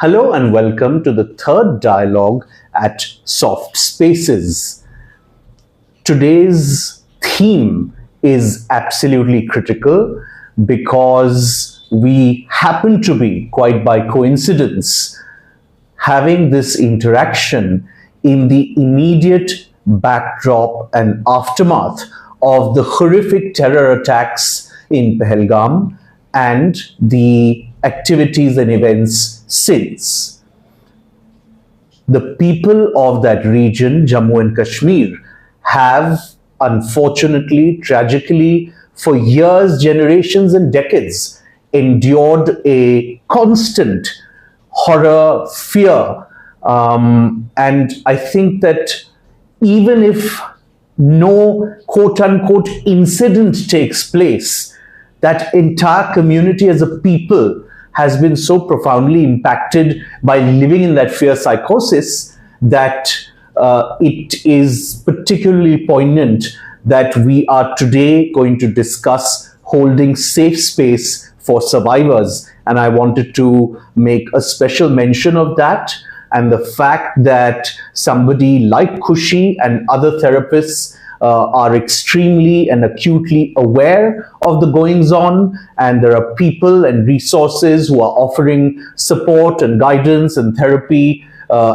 Hello and welcome to the third dialogue at Soft Spaces. Today's theme is absolutely critical because we happen to be, quite by coincidence, having this interaction in the immediate backdrop and aftermath of the horrific terror attacks in Pahalgam and the activities and events since. The people of that region, Jammu and Kashmir, have unfortunately, tragically, for years, generations, and decades, endured a constant horror, fear. And I think that even if no quote unquote incident takes place, that entire community as a people has been so profoundly impacted by living in that fear psychosis that it is particularly poignant that we are today going to discuss holding safe space for survivors. And I wanted to make a special mention of that and the fact that somebody like Khushi and other therapists are extremely and acutely aware of the goings on, and there are people and resources who are offering support and guidance and therapy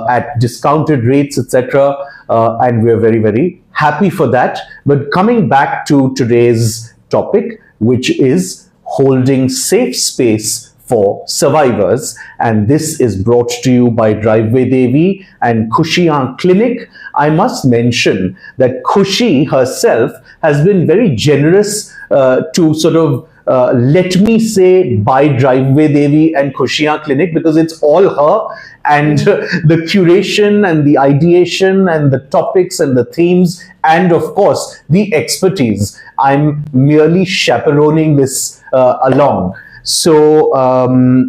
at discounted rates, etc. And we're very, very happy for that. But coming back to today's topic, which is holding safe space for survivors, and this is brought to you by Driveway Devi and Khushi Clinic. I must mention that Khushi herself has been very generous to sort of let me say by Driveway Devi and Khushi Clinic, because it's all her, and the curation and the ideation and the topics and the themes and of course the expertise. I'm merely chaperoning this along. So,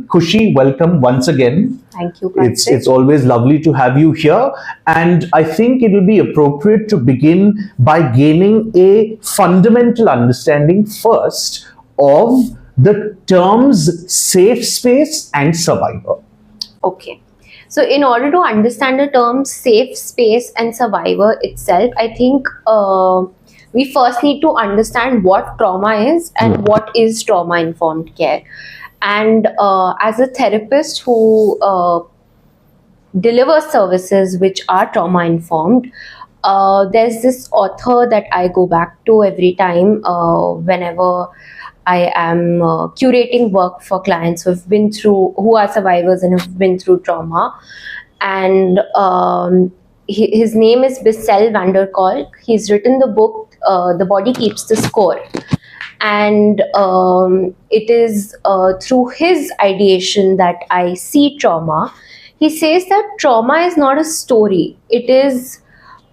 Khushi, welcome once again. Thank you. It's always lovely to have you here. And I think it will be appropriate to begin by gaining a fundamental understanding first of the terms safe space and survivor. Okay. So, in order to understand the terms safe space and survivor itself, I think we first need to understand what trauma is and what is trauma-informed care. And as a therapist who delivers services which are trauma-informed, there's this author that I go back to every time whenever I am curating work for clients who are survivors and have been through trauma. And his name is Bessel van der Kolk. He's written the book The Body Keeps the Score, and it is through his ideation that I see trauma. He says that trauma is not a story, it is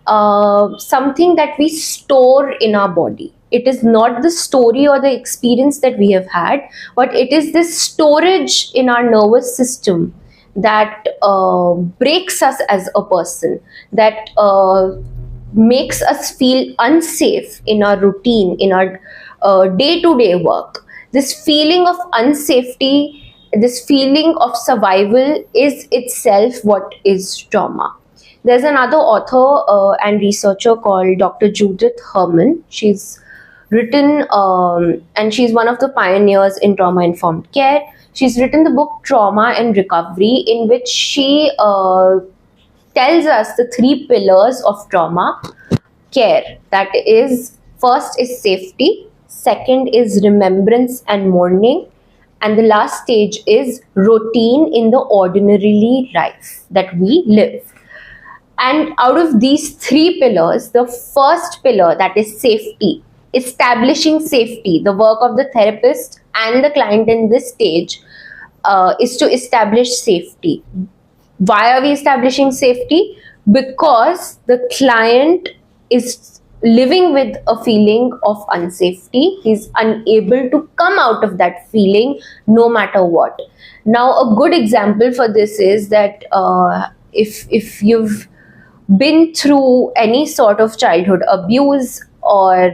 something that we store in our body. It is not the story or the experience that we have had, but it is this storage in our nervous system that breaks us as a person, that makes us feel unsafe in our routine, in our day-to-day work. This feeling of unsafety, this feeling of survival is itself what is trauma. There's another author and researcher called Dr. Judith Herman. She's written, and she's one of the pioneers in trauma-informed care. She's written the book Trauma and Recovery, in which she tells us the three pillars of trauma care. That is, first is safety, second is remembrance and mourning, and the last stage is routine in the ordinary life that we live. And out of these three pillars, the first pillar, that is safety, establishing safety, the work of the therapist and the client in this stage is to establish safety. Why are we establishing safety? Because the client is living with a feeling of unsafety. He's unable to come out of that feeling no matter what. Now, a good example for this is that if you've been through any sort of childhood abuse, or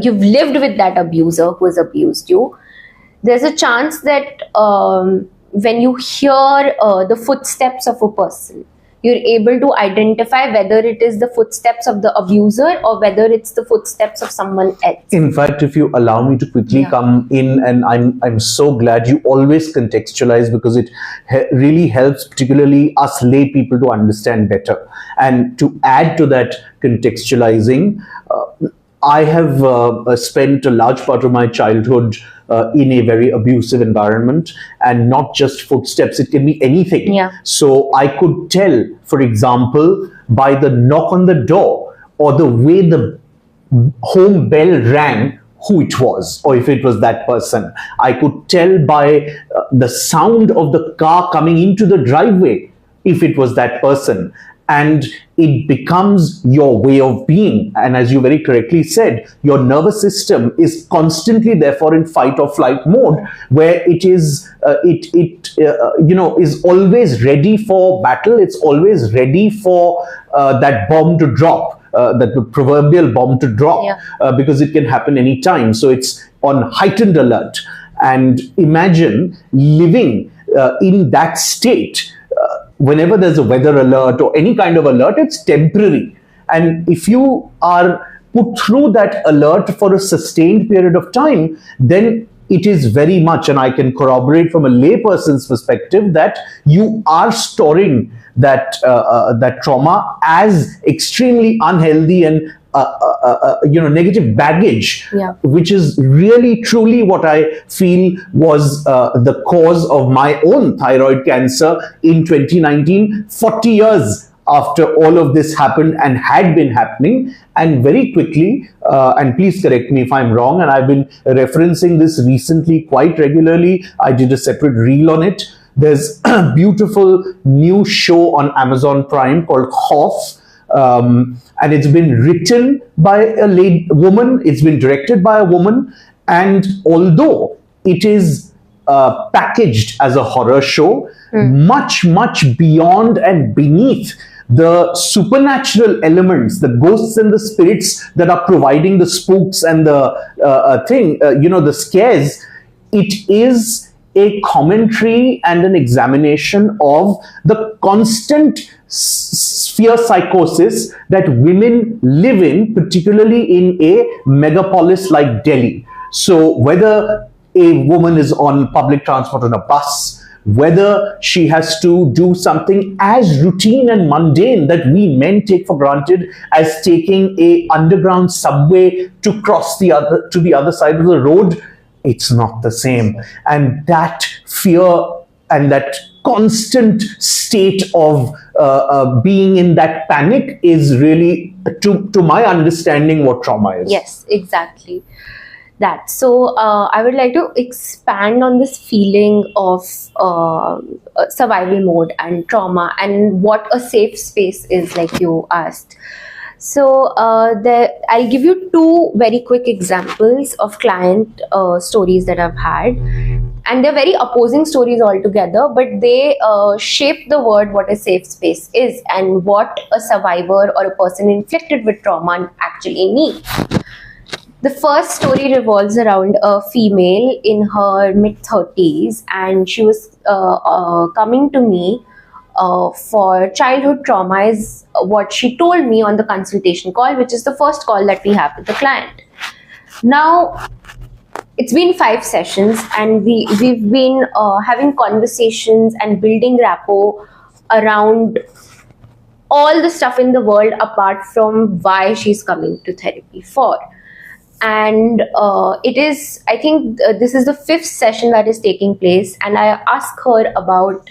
you've lived with that abuser who has abused you, there's a chance that when you hear the footsteps of a person, you're able to identify whether it is the footsteps of the abuser or whether it's the footsteps of someone else. In fact, if you allow me to quickly come in, and I'm so glad you always contextualize, because it really helps, particularly us lay people, to understand better. And to add to that contextualizing, I have spent a large part of my childhood in a very abusive environment, and not just footsteps, it can be anything. So I could tell, for example, by the knock on the door or the way the home bell rang, who it was, or if it was that person. I could tell by the sound of the car coming into the driveway if it was that person. And it becomes your way of being. And as you very correctly said, your nervous system is constantly, therefore, in fight or flight mode, where it is, is always ready for battle. It's always ready for that bomb to drop, that proverbial bomb to drop, because it can happen anytime. So it's on heightened alert. And imagine living in that state. Whenever there's a weather alert or any kind of alert, it's temporary. And if you are put through that alert for a sustained period of time, then it is very much, and I can corroborate from a layperson's perspective, that you are storing that trauma as extremely unhealthy and negative baggage, which is really truly what I feel was the cause of my own thyroid cancer in 2019, 40 years after all of this happened and had been happening. And very quickly, and please correct me if I'm wrong, and I've been referencing this recently quite regularly, I did a separate reel on it. There's a beautiful new show on Amazon Prime called Hoff. And it's been written by a woman, it's been directed by a woman, and although it is packaged as a horror show, much, much beyond and beneath the supernatural elements, the ghosts and the spirits that are providing the spooks and the the scares, it is a commentary and an examination of the constant fear psychosis that women live in, particularly in a megapolis like Delhi. So whether a woman is on public transport, on a bus, whether she has to do something as routine and mundane that we men take for granted as taking a underground subway to cross the other side of the road, it's not the same. And that fear and that constant state of being in that panic is really, to my understanding, what trauma is. Yes, exactly. That. So I would like to expand on this feeling of survival mode and trauma and what a safe space is, like you asked. So I'll give you two very quick examples of client stories that I've had. And they're very opposing stories altogether, but they shape the word what a safe space is and what a survivor or a person inflicted with trauma actually needs. The first story revolves around a female in her mid-30s, and she was coming to me for childhood trauma, is what she told me on the consultation call, which is the first call that we have with the client. Now, it's been 5 sessions, and we've been having conversations and building rapport around all the stuff in the world apart from why she's coming to therapy for. And it is, I think this is the 5th session that is taking place, and I asked her about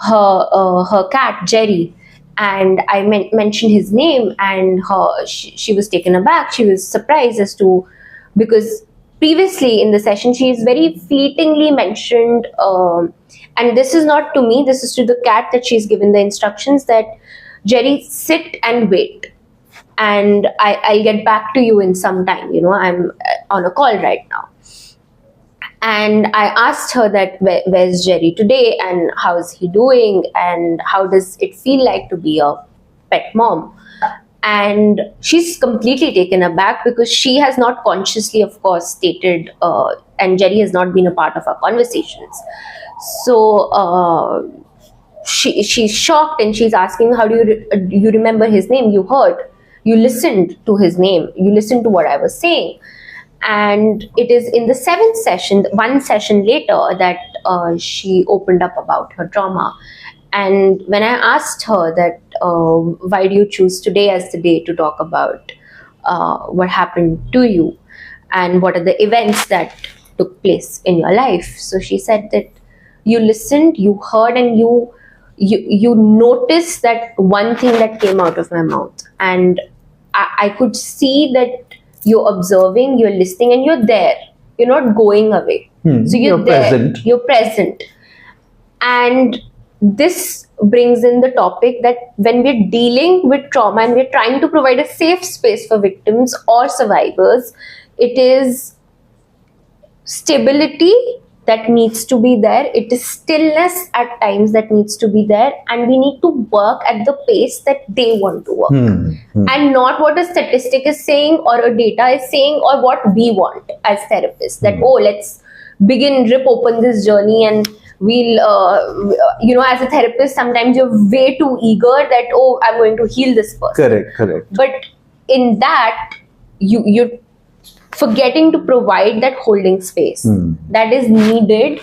her cat Jerry, and I mentioned his name, and she was taken aback. She was surprised as to, because previously in the session she is very fleetingly mentioned, and this is not to me, this is to the cat, that she's given the instructions that Jerry, sit and wait, and I'll get back to you in some time, I'm on a call right now. And I asked her that where's Jerry today, and how's he doing, and how does it feel like to be a pet mom. And she's completely taken aback, because she has not consciously, of course, stated and Jerry has not been a part of our conversations. So she's shocked and she's asking, how do you remember his name? You heard, you listened to his name, you listened to what I was saying. And it is in the 7th session, one session later, that she opened up about her trauma. And when I asked her that, why do you choose today as the day to talk about what happened to you and what are the events that took place in your life? So she said that you listened, you heard, and you noticed that one thing that came out of my mouth. And I could see that you're observing, you're listening, and you're there. You're not going away. So you're there. Present. You're present. And this brings in the topic that when we're dealing with trauma and we're trying to provide a safe space for victims or survivors, it is stability that needs to be there. It is stillness at times that needs to be there, and we need to work at the pace that they want to work, and not what a statistic is saying or a data is saying or what we want as therapists. That let's rip open this journey, and we'll as a therapist sometimes you're way too eager that I'm going to heal this person. Correct. But in that you're forgetting to provide that holding space that is needed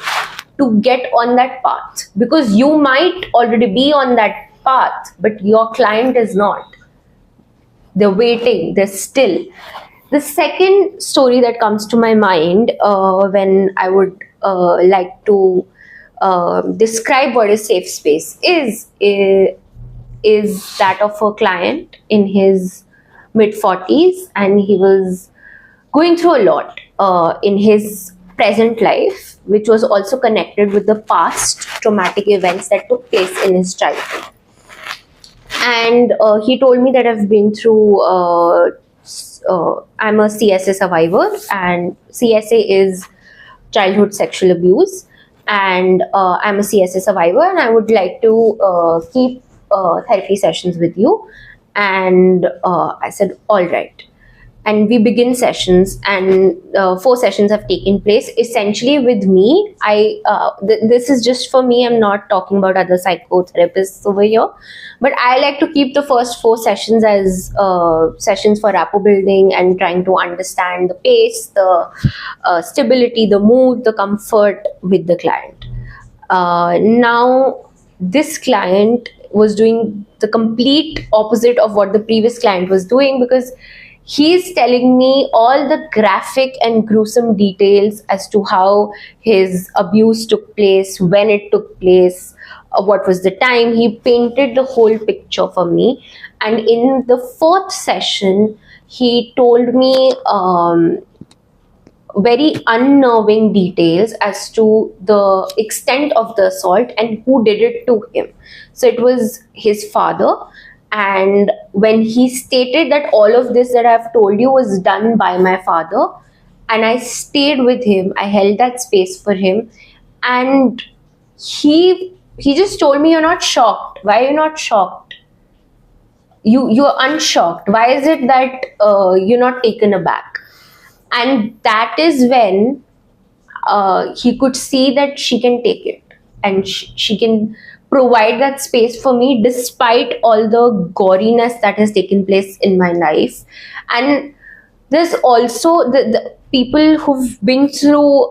to get on that path, because you might already be on that path but your client is not. They're waiting, they're still. The second story that comes to my mind when I would like to describe what is safe space is that of a client in his mid-40s, and he was going through a lot in his present life, which was also connected with the past traumatic events that took place in his childhood. And he told me that I've been through, I'm a CSA survivor, and CSA is childhood sexual abuse, and I'm a CSA survivor, and I would like to keep therapy sessions with you. And I said, all right. And we begin sessions, and 4 sessions have taken place essentially with me. This is just for me. I'm not talking about other psychotherapists over here, but I like to keep the first 4 sessions as sessions for rapport building and trying to understand the pace, the stability, the mood, the comfort with the client. Now, this client was doing the complete opposite of what the previous client was doing, because he's telling me all the graphic and gruesome details as to how his abuse took place, when it took place, what was the time. He painted the whole picture for me. And in the 4th session, he told me very unnerving details as to the extent of the assault and who did it to him. So it was his father. And when he stated that all of this that I've told you was done by my father, and I stayed with him, I held that space for him, and he just told me, you're not shocked. Why are you not shocked? You're unshocked. Why is it that you're not taken aback? And that is when he could see that she can take it, and she can provide that space for me despite all the goriness that has taken place in my life. And there's also the people who've been through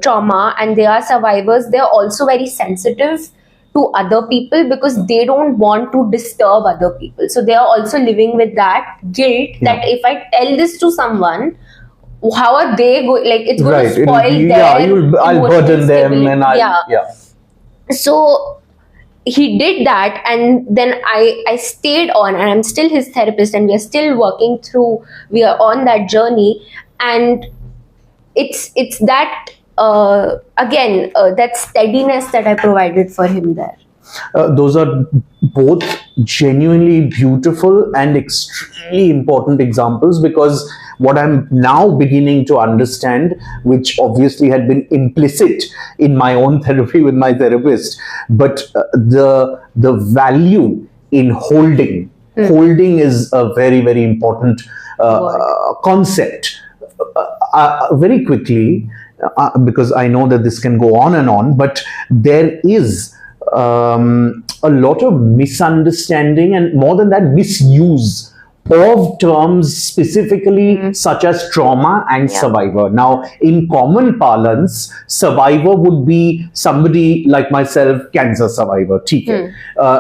trauma and they are survivors. They're also very sensitive to other people because they don't want to disturb other people. So they are also living with that guilt that if I tell this to someone, how are they going? Like, it's going to spoil their I'll burden them, and So he did that, and then I stayed on, and I'm still his therapist, and we are still working through. We are on that journey, and it's that again that steadiness that I provided for him there. Those are both genuinely beautiful and extremely important examples, because what I'm now beginning to understand, which obviously had been implicit in my own therapy with my therapist, but the value in holding is a very, very important concept. very quickly, because I know that this can go on and on, but there is a lot of misunderstanding and, more than that, misuse of terms specifically such as trauma and survivor. Now, in common parlance, survivor would be somebody like myself, cancer survivor, theek hai.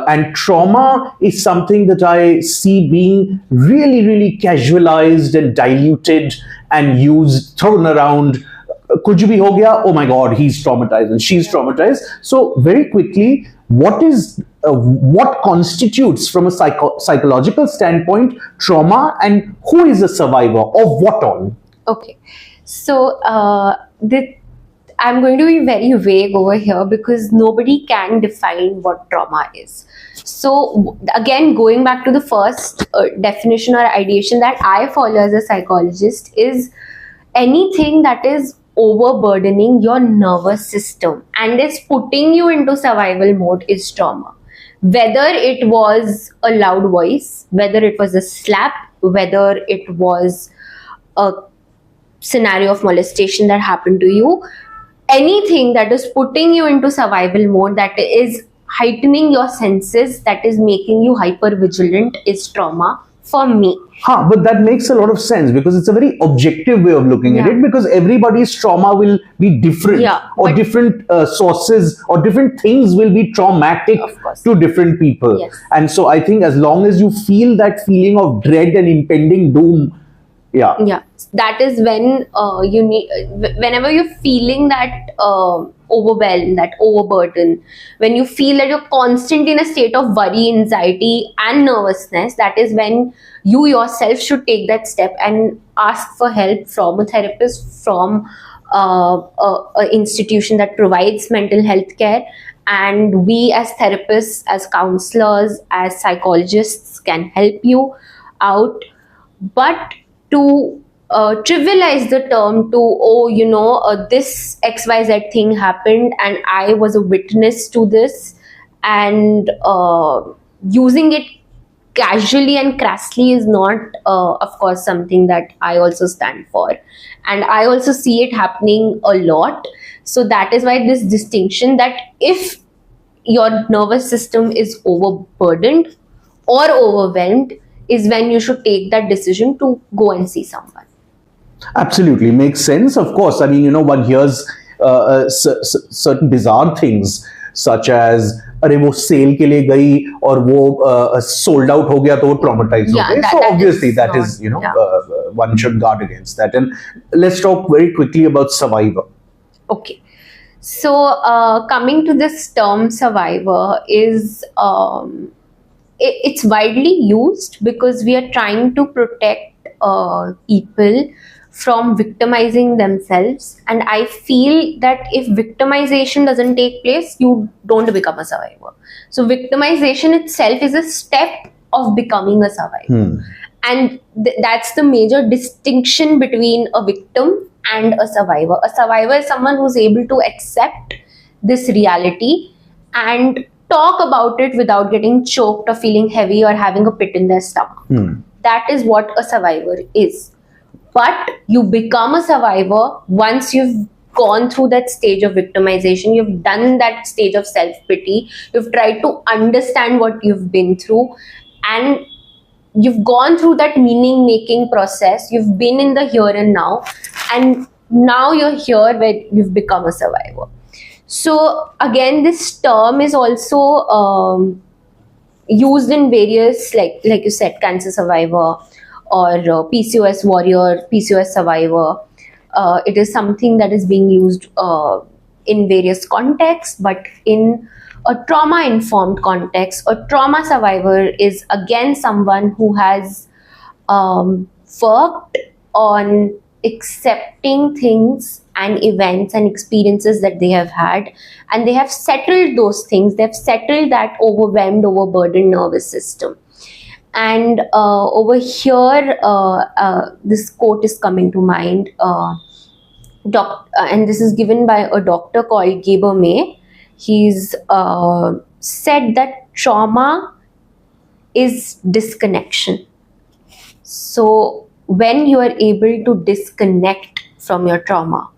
And trauma is something that I see being really, really casualized and diluted and used, thrown around. Kuch bhi ho gaya, oh my God, he's traumatized and she's traumatized. So very quickly, what constitutes, from a psychological standpoint, trauma, and who is a survivor of what all? Okay, so I'm going to be very vague over here because nobody can define what trauma is. So again, going back to the first definition or ideation that I follow as a psychologist, is anything that is overburdening your nervous system and is putting you into survival mode is trauma. Whether it was a loud voice, whether it was a slap, whether it was a scenario of molestation that happened to you, anything that is putting you into survival mode, that is heightening your senses, that is making you hyper vigilant, is trauma for me. But that makes a lot of sense, because it's a very objective way of looking at it, because everybody's trauma will be different, or different sources or different things will be traumatic to different people. And so I think as long as you feel that feeling of dread and impending doom, that is when you need, whenever you're feeling that overwhelmed, that overburden, when you feel that you're constantly in a state of worry, anxiety and nervousness, that is when you yourself should take that step and ask for help from a therapist, from an institution that provides mental health care. And we as therapists, as counselors, as psychologists can help you out. But to trivialize the term to, this XYZ thing happened and I was a witness to this, and using it casually and crassly is not, of course, something that I also stand for. And I also see it happening a lot. So that is why this distinction, that if your nervous system is overburdened or overwhelmed, is when you should take that decision to go and see someone. Absolutely, makes sense. Of course, I mean, one hears certain bizarre things, such as अरे वो cell के लिए गई और वो sold out हो गया तो वो traumatized हो गई. So obviously that is one should guard against that. And let's talk very quickly about survivor. Okay, so coming to this term survivor, is it's widely used because we are trying to protect people from victimizing themselves. And I feel that if victimization doesn't take place, you don't become a survivor. So victimization itself is a step of becoming a survivor. And that's the major distinction between a victim and a survivor. A survivor is someone who's able to accept this reality and talk about it without getting choked or feeling heavy or having a pit in their stomach. That is what a survivor is. But you become a survivor once you've gone through that stage of victimization, you've done that stage of self-pity, you've tried to understand what you've been through, and you've gone through that meaning-making process, you've been in the here and now you're here where you've become a survivor. So again, this term is also used in various, like you said, cancer survivor, or PCOS warrior, PCOS survivor. It is something that is being used in various contexts, but in a trauma-informed context, a trauma survivor is again someone who has worked on accepting things and events and experiences that they have had, and they have settled those things. They've settled that overwhelmed, overburdened nervous system. And over here, this quote is coming to mind, and this is given by a doctor called Gaber May. He's said that trauma is disconnection. So when you are able to disconnect from your trauma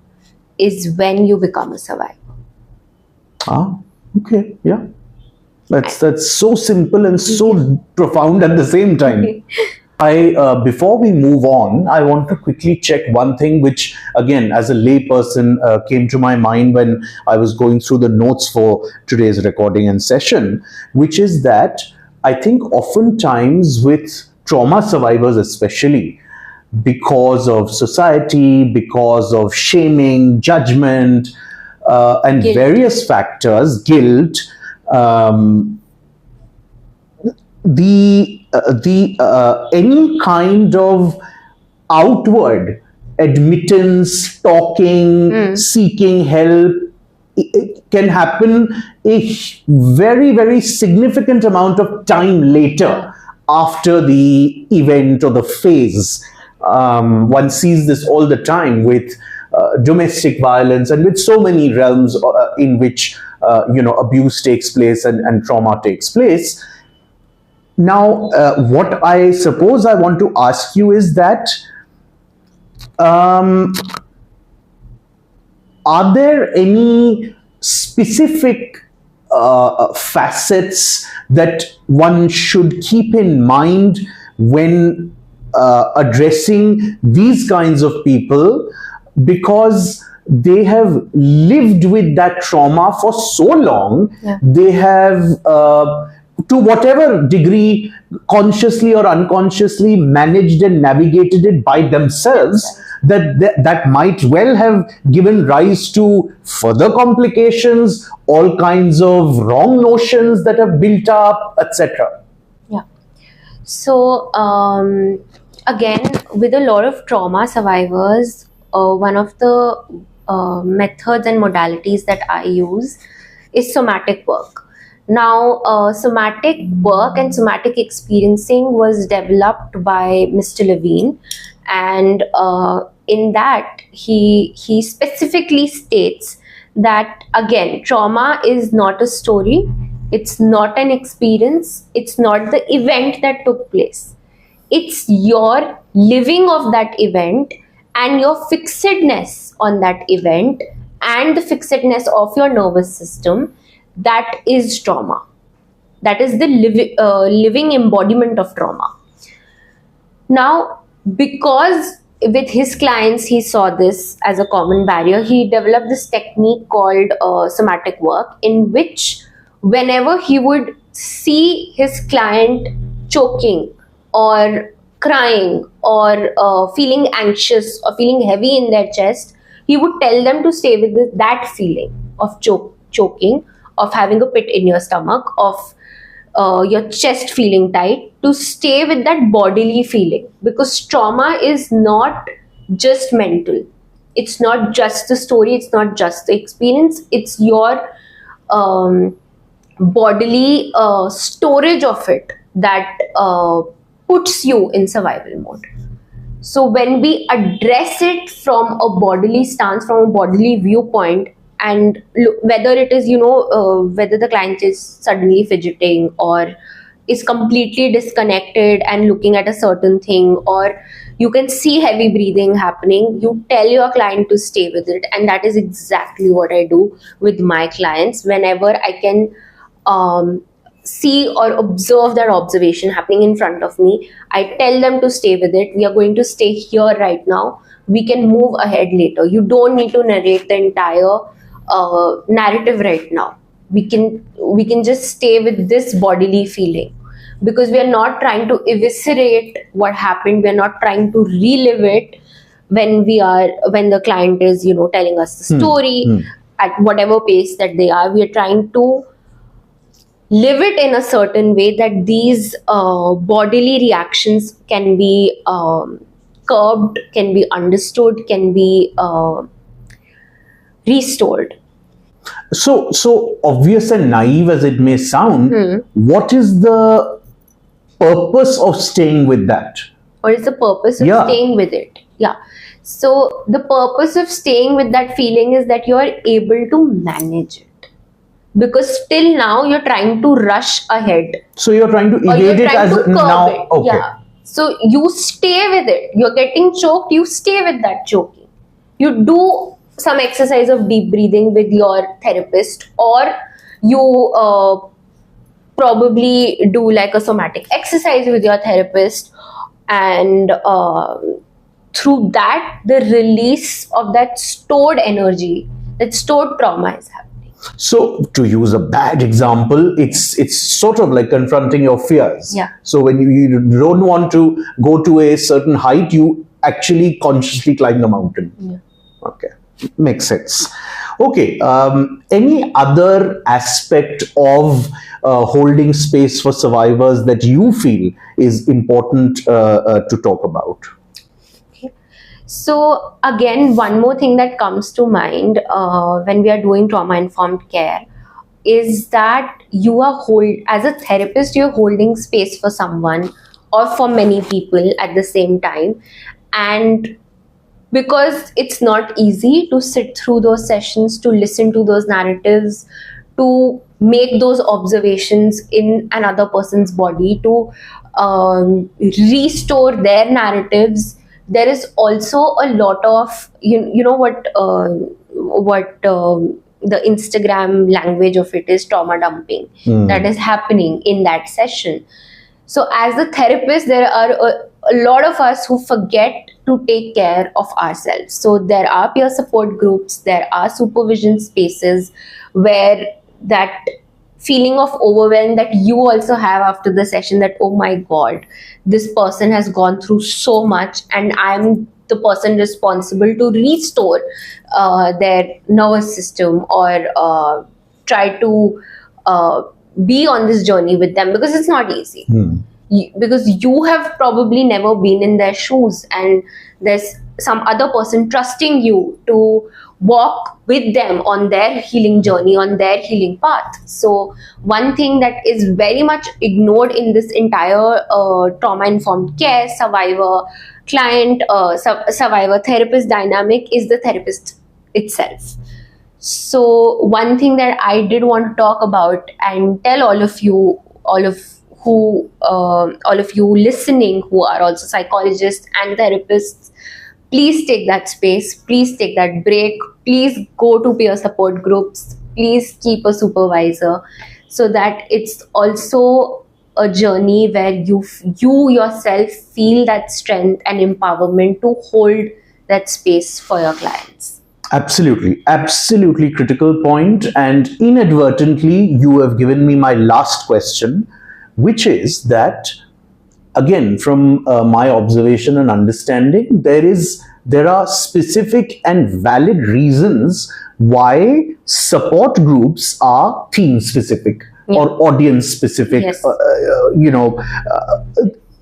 is when you become a survivor. Ah, okay, yeah. That's so simple and so profound at the same time. Before we move on, I want to quickly check one thing, which again, as a layperson, came to my mind when I was going through the notes for today's recording and session, which is that I think oftentimes with trauma survivors, especially because of society, because of shaming, judgment, and Guilt. various factors, guilt. Any kind of outward admittance, talking, seeking help, it can happen a very, very significant amount of time later after the event or the phase. One sees this all the time with domestic violence and with so many realms in which abuse takes place and trauma takes place. Now, what I suppose I want to ask you is that are there any specific facets that one should keep in mind when addressing these kinds of people, because they have lived with that trauma for so long? They have to whatever degree, consciously or unconsciously, managed and navigated it by themselves, that might well have given rise to further complications, all kinds of wrong notions that have built up, etc. Yeah. So again, with a lot of trauma survivors, one of the methods and modalities that I use is somatic work. Now, somatic work and somatic experiencing was developed by Mr. Levine, and in that he specifically states that, again, trauma is not a story, it's not an experience, it's not the event that took place. It's your living of that event and your fixedness on that event and the fixedness of your nervous system. That is trauma. That is the living embodiment of trauma. Now, because with his clients he saw this as a common barrier, he developed this technique called somatic work, in which whenever he would see his client choking or crying or feeling anxious or feeling heavy in their chest, he would tell them to stay with that feeling of choking, of having a pit in your stomach, of your chest feeling tight, to stay with that bodily feeling. Because trauma is not just mental, it's not just the story, it's not just the experience, it's your bodily storage of it that puts you in survival mode. So when we address it from a bodily stance, from a bodily viewpoint, and whether it is, whether the client is suddenly fidgeting or is completely disconnected and looking at a certain thing, or you can see heavy breathing happening, you tell your client to stay with it. And that is exactly what I do with my clients. Whenever I can see or observe that observation happening in front of me, I tell them to stay with it. We are going to stay here right now. We can move ahead later. You don't need to narrate the entire narrative right now. We can just stay with this bodily feeling, because we are not trying to eviscerate what happened. We are not trying to relive it when the client is telling us the story at whatever pace that they are. We are trying to live it in a certain way that these bodily reactions can be curbed, can be understood, can be restored. So obvious and naive as it may sound, what is the purpose of staying with that? What is the purpose of staying with it? Yeah. So the purpose of staying with that feeling is that you are able to manage it. Because till now you're trying to rush ahead. So you're trying to evade it as now. It. Okay. Yeah. So you stay with it. You're getting choked, you stay with that choking. you do some exercise of deep breathing with your therapist, or you probably do like a somatic exercise with your therapist, and through that the release of that stored energy, that stored trauma is happening. So, to use a bad example, it's sort of like confronting your fears. Yeah. So when you don't want to go to a certain height, you actually consciously climb the mountain. Yeah. Okay, makes sense. Okay, any other aspect of holding space for survivors that you feel is important to talk about? So again, one more thing that comes to mind when we are doing trauma-informed care is that as a therapist, you're holding space for someone or for many people at the same time. And because it's not easy to sit through those sessions, to listen to those narratives, to make those observations in another person's body, to restore their narratives, there is also a lot of you know what the Instagram language of it is trauma dumping that is happening in that session. So as a therapist, there are a lot of us who forget to take care of ourselves. So there are peer support groups, there are supervision spaces where that feeling of overwhelm that you also have after the session, that oh my god, this person has gone through so much and I'm the person responsible to restore their nervous system, or try to be on this journey with them, because it's not easy. Because you have probably never been in their shoes, and there's some other person trusting you to walk with them on their healing journey, on their healing path. So one thing that is very much ignored in this entire trauma-informed care survivor client survivor therapist dynamic is the therapist itself. So one thing that I did want to talk about and tell all of you listening who are also psychologists and therapists, please take that space, please take that break, please go to peer support groups, please keep a supervisor, so that it's also a journey where you yourself feel that strength and empowerment to hold that space for your clients. Absolutely critical point. And inadvertently, you have given me my last question, which is that, again, from my observation and understanding, there are specific and valid reasons why support groups are theme specific or audience specific. Yes.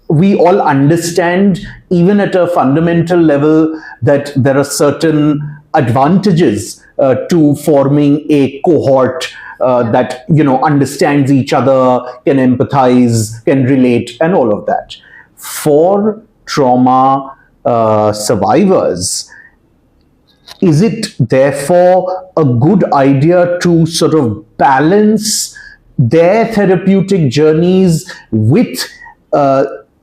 We all understand, even at a fundamental level, that there are certain advantages to forming a cohort that understands each other, can empathize, can relate, and all of that. For trauma survivors, is it therefore a good idea to sort of balance their therapeutic journeys with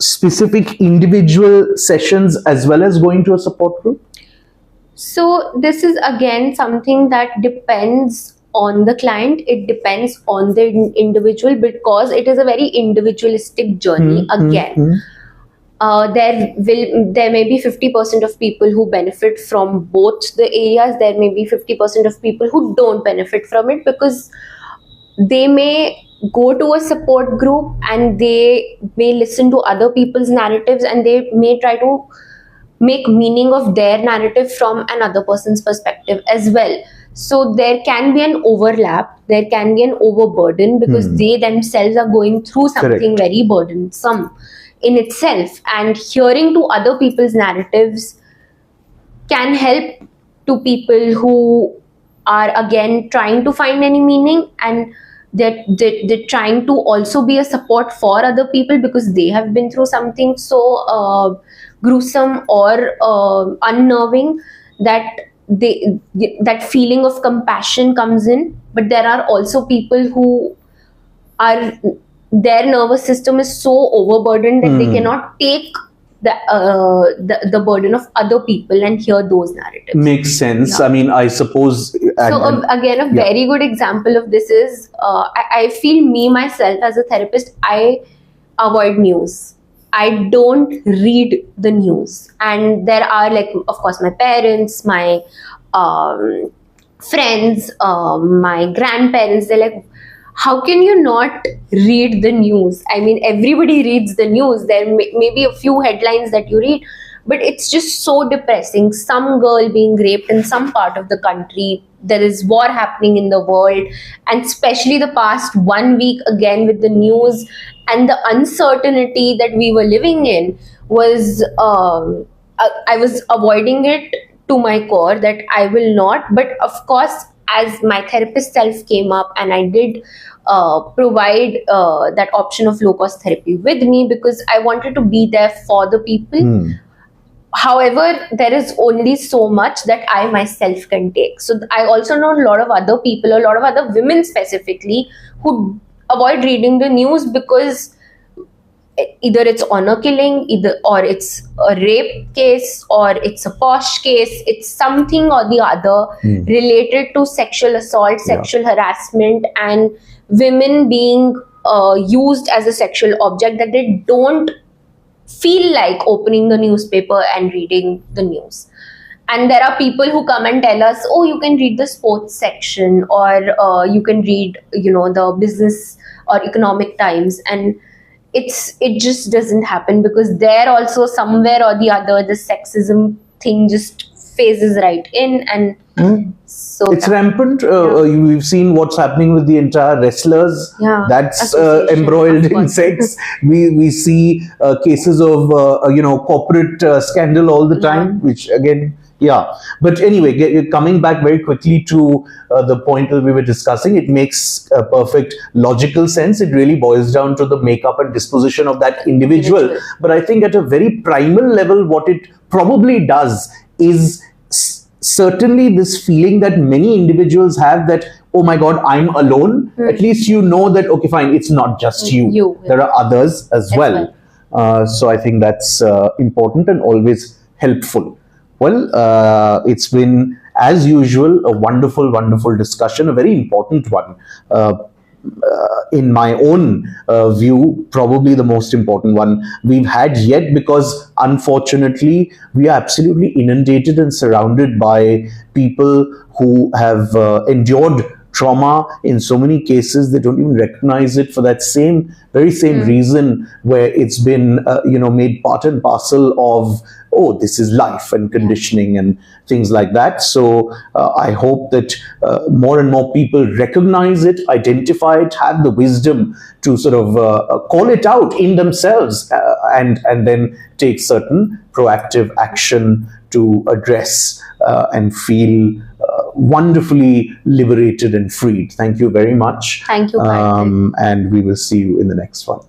specific individual sessions as well as going to a support group? So this is again something that depends on the client, it depends on the individual, because it is a very individualistic journey. There may be 50% of people who benefit from both the areas. There may be 50% of people who don't benefit from it, because they may go to a support group and they may listen to other people's narratives, and they may try to make meaning of their narrative from another person's perspective as well. So there can be an overlap, there can be an overburden, because they themselves are going through something very burdensome in itself, and hearing to other people's narratives can help to people who are again trying to find any meaning, and they're trying to also be a support for other people because they have been through something so gruesome or unnerving that that feeling of compassion comes in. But there are also people who are, their nervous system is so overburdened that they cannot take the burden of other people and hear those narratives. Makes sense. Yeah. I mean, I suppose. Again, a very good example of this is I feel me myself as a therapist, I avoid news. I don't read the news. And there are, like, of course, my parents, my friends, my grandparents, they're like, how can you not read the news? I mean, everybody reads the news. There may be a few headlines that you read, but it's just so depressing. Some girl being raped in some part of the country. There is war happening in the world. And especially the past 1 week, again, with the news and the uncertainty that we were living in, was I was avoiding it to my core, that I will not. But of course, as my therapist self came up, and I did provide that option of low-cost therapy with me, because I wanted to be there for the people. However, there is only so much that I myself can take. So I also know a lot of other people, a lot of other women specifically, who avoid reading the news because either it's honor killing, or it's a rape case, or it's a posh case. It's something or the other related to sexual assault, sexual harassment, and women being used as a sexual object, that they don't feel like opening the newspaper and reading the news. And there are people who come and tell us, oh, you can read the sports section, or you can read, the business or economic times. And it just doesn't happen, because there also, somewhere or the other, the sexism thing just phases right in. And so it's rampant. We've seen what's happening with the entire wrestlers. That's embroiled in sex. We see cases of corporate scandal all the time, which again. But anyway, coming back very quickly to the point that we were discussing, it makes perfect logical sense. It really boils down to the makeup and disposition of that individual. But I think at a very primal level, what it probably does is certainly this feeling that many individuals have, that, oh my God, I'm alone. At least you know that, okay, fine, it's not just you. There are others as well. So I think that's important and always helpful. Well, it's been, as usual, a wonderful, wonderful discussion, a very important one. In my own view, probably the most important one we've had yet, because unfortunately, we are absolutely inundated and surrounded by people who have endured trauma. In so many cases, they don't even recognize it for that very same reason, where it's been made part and parcel of, oh, this is life and conditioning and things like that. So I hope that more and more people recognize it, identify it, have the wisdom to sort of call it out in themselves, and then take certain proactive action to address and feel wonderfully liberated and freed. Thank you very much. Thank you. And we will see you in the next one.